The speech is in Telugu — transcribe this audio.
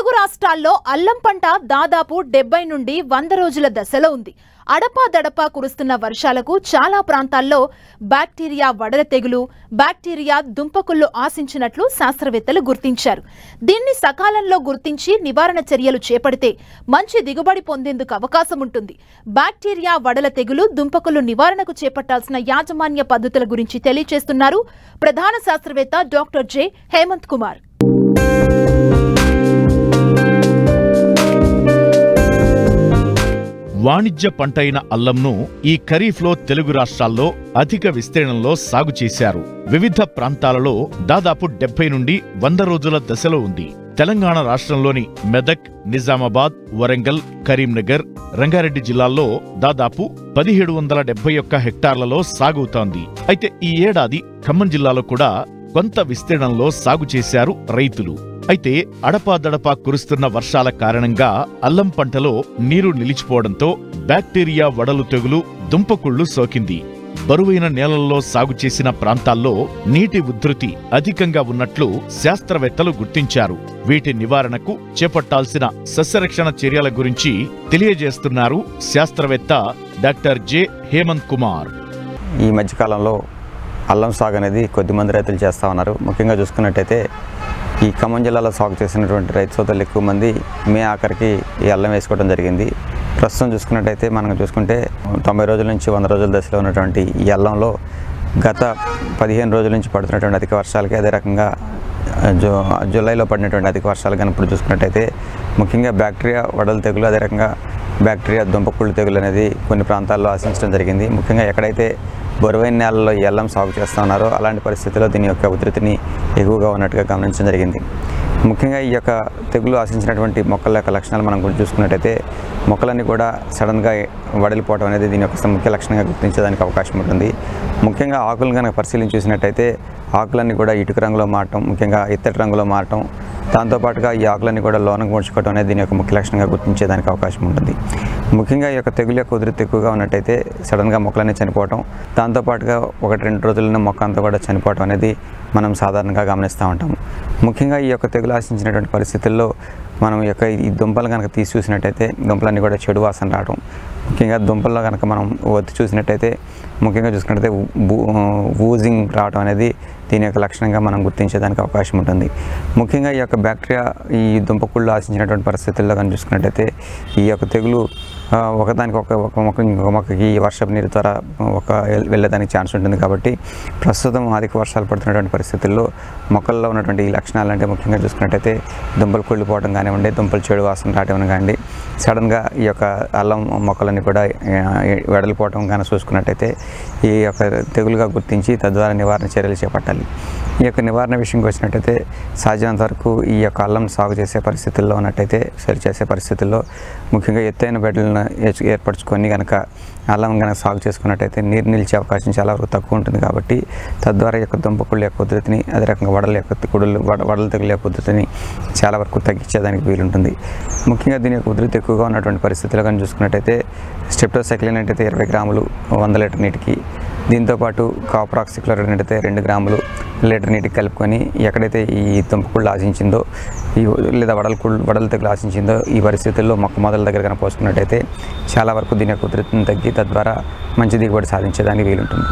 తెలుగు రాష్ట్రాల్లో అల్లం పంట దాదాపు 70 నుండి 100 రోజుల దశలో ఉంది. అడపాదడపా కురుస్తున్న వర్షాలకు చాలా ప్రాంతాల్లో బ్యాక్టీరియా వడల తెగులు, బ్యాక్టీరియా దుంపకుళ్ళు ఆశించినట్లు శాస్త్రవేత్తలు గుర్తించారు. దీన్ని సకాలంలో గుర్తించి నివారణ చర్యలు చేపడితే మంచి దిగుబడి పొందేందుకు అవకాశం ఉంటుంది. బ్యాక్టీరియా వడల తెగులు, దుంపకుళ్ళు నివారణకు చేపట్టాల్సిన యాజమాన్య పద్ధతుల గురించి తెలియజేస్తున్నారు ప్రధాన శాస్త్రవేత్త డాక్టర్ జె హేమంత్ కుమార్. వాణిజ్య పంటైన అల్లంను ఈ ఖరీఫ్లో తెలుగు రాష్ట్రాల్లో అధిక విస్తీర్ణంలో సాగు చేశారు. వివిధ ప్రాంతాలలో దాదాపు 70 నుండి 100 రోజుల దశలో ఉంది. తెలంగాణ రాష్ట్రంలోని మెదక్, నిజామాబాద్, వరంగల్, కరీంనగర్, రంగారెడ్డి జిల్లాల్లో దాదాపు 1771 హెక్టార్లలో సాగుతోంది. అయితే ఈ ఏడాది ఖమ్మం జిల్లాలో కూడా కొంత విస్తీర్ణంలో సాగు చేశారు రైతులు. అయితే అడపాదడపా కురుస్తున్న వర్షాల కారణంగా అల్లం పంటలో నీరు నిలిచిపోవడంతో బ్యాక్టీరియా వడలు తెగులు, దుంపకుళ్ళు సోకింది. బరువైన నేలల్లో సాగు చేసిన ప్రాంతాల్లో నీటి ఉధృతి అధికంగా ఉన్నట్లు శాస్త్రవేత్తలు గుర్తించారు. వీటి నివారణకు చేపట్టాల్సిన సస్యరక్షణ చర్యల గురించి తెలియజేస్తున్నారు శాస్త్రవేత్త డాక్టర్ జె హేమంత్ కుమార్. ఈ మధ్యకాలంలో అల్లం సాగు అనేది కొద్దిమంది రైతులు చేస్తూ ఉన్నారు. ముఖ్యంగా చూసుకున్నట్టయితే ఈ ఖమ్మం జిల్లాలో సాగు చేసినటువంటి రైతు సోదరులు ఎక్కువ మంది మే ఆఖరికి ఈ అల్లం వేసుకోవడం జరిగింది. ప్రస్తుతం చూసుకున్నట్టయితే మనం చూసుకుంటే 90 రోజుల నుంచి 100 రోజుల దశలో ఉన్నటువంటి ఈ అల్లంలో గత 15 రోజుల నుంచి పడుతున్నటువంటి అధిక వర్షాలకి, అదే రకంగా జూలైలో పడినటువంటి అధిక వర్షాలు కానీ ఇప్పుడు చూసుకున్నట్టయితే ముఖ్యంగా బ్యాక్టీరియా వడల తెగులు, అదే రకంగా బ్యాక్టీరియా దుంపకుళ్ళు తెగులు అనేది కొన్ని ప్రాంతాల్లో ఆశించడం జరిగింది. ముఖ్యంగా ఎక్కడైతే బరువైన నేలల్లో ఈ అల్లం సాగు చేస్తూ ఉన్నారో అలాంటి పరిస్థితుల్లో దీని యొక్క ఉధృతిని ఎక్కువగా ఉన్నట్టుగా గమనించడం జరిగింది. ముఖ్యంగా ఈ యొక్క తెగులు ఆశించినటువంటి మొక్కల యొక్క లక్షణాలు మనం కూడా చూసుకున్నట్టయితే మొక్కలన్నీ కూడా సడన్గా వడలిపోవడం అనేది దీని యొక్క ముఖ్య లక్షణంగా గుర్తించడానికి అవకాశం ఉంటుంది. ముఖ్యంగా ఆకులను కనుక పరిశీలించి చూసినట్టయితే ఆకులన్నీ కూడా ఇటుక రంగులో మారటం, ముఖ్యంగా ఎత్తటి రంగులో మారటం, దాంతోపాటుగా ఈ ఆకులన్నీ కూడా లోనకు ముడుచుకోవడం అనేది దీని యొక్క ముఖ్య లక్షణంగా గుర్తించేదానికి అవకాశం ఉంటుంది. ముఖ్యంగా ఈ యొక్క తెగులు యొక్క ఉధృతి ఎక్కువగా ఉన్నట్టయితే సడన్గా మొక్కలన్నీ చనిపోవటం, దాంతోపాటుగా 1-2 రోజుల్లోనే మొక్క అంతా కూడా చనిపోవటం అనేది మనం సాధారణంగా గమనిస్తూ ఉంటాము. ముఖ్యంగా ఈ యొక్క తెగులు ఆశించినటువంటి పరిస్థితుల్లో మనం యొక్క ఈ దుంపలు కనుక తీసి చూసినట్టయితే దుంపలన్నీ కూడా చెడు వాసన రావడం, ముఖ్యంగా దుంపల్లో కనుక మనం ఒత్తి చూసినట్టయితే ముఖ్యంగా చూసుకున్నట్టయితే ఊజింగ్ రావడం అనేది దీని యొక్క లక్షణంగా మనం గుర్తించేదానికి అవకాశం ఉంటుంది. ముఖ్యంగా ఈ యొక్క బ్యాక్టీరియా ఈ దుంపకుళ్ళు ఆశించినటువంటి పరిస్థితుల్లో కానీ చూసుకున్నట్టయితే ఈ యొక్క తెగులు ఒకదానికి ఒక మొక్క ఇంకొక మొక్కకి వర్షపు నీరు ద్వారా వెళ్ళేదానికి ఛాన్స్ ఉంటుంది. కాబట్టి ప్రస్తుతం అధిక వర్షాలు పడుతున్నటువంటి పరిస్థితుల్లో మొక్కల్లో ఉన్నటువంటి ఈ లక్షణాలు అంటే ముఖ్యంగా చూసుకున్నట్టయితే దుంపలు కుళ్ళిపోవడం కానివ్వండి, దుంపలు చెడు వాసన రావడం కానివ్వండి, సడన్గా ఈ యొక్క అల్లం మొక్కలన్నీ కూడా వెడలిపోవడం కానీ చూసుకున్నట్టయితే ఈ యొక్క తెగులుగా గుర్తించి తద్వారా నివారణ చర్యలు చేపట్టాలి. ఈ యొక్క నివారణ విషయంకి వచ్చినట్టయితే సాధ్యమైనంత వరకు ఈ యొక్క అల్లం సాగు చేసే పరిస్థితుల్లో ఉన్నట్టయితే చేసే పరిస్థితుల్లో ముఖ్యంగా ఎత్తైన బెడ్లను ఏర్పరచుకొని కనుక అల్లం కనుక సాగు చేసుకున్నట్టయితే నీరు నిలిచే అవకాశం చాలా వరకు తక్కువ ఉంటుంది. కాబట్టి తద్వారా ఈ యొక్క దుంపకుళ్ళ యొక్క ఉధృతిని, అదే రకంగా వడల తెగుల యొక్క ఉధృతిని చాలా వరకు తగ్గించేదానికి వీలుంటుంది. ముఖ్యంగా దీని యొక్క ఉధృతి ఎక్కువగా ఉన్నటువంటి పరిస్థితుల్లో కానీ చూసుకున్నట్టయితే స్ట్రెప్టోసైక్లిన్ అంటే 20 గ్రాములు 100 లీటర్ నీటికి, దీంతోపాటు కాపర్ ఆక్సిక్లోరైడ్ అంటే 2 గ్రాములు లీటర్ నీటికి కలుపుకొని ఎక్కడైతే ఈ దుంపకుళ్ళు ఆశించిందో లేదా వడల తెగులు ఆశించిందో ఈ పరిస్థితుల్లో మొక్క మొదల దగ్గర కనుక పోసుకున్నట్టయితే చాలా వరకు దీని యొక్క ఉధృతిని తగ్గి తద్వారా మంచి దిగుబడి సాధించేదానికి వీలుంటుంది.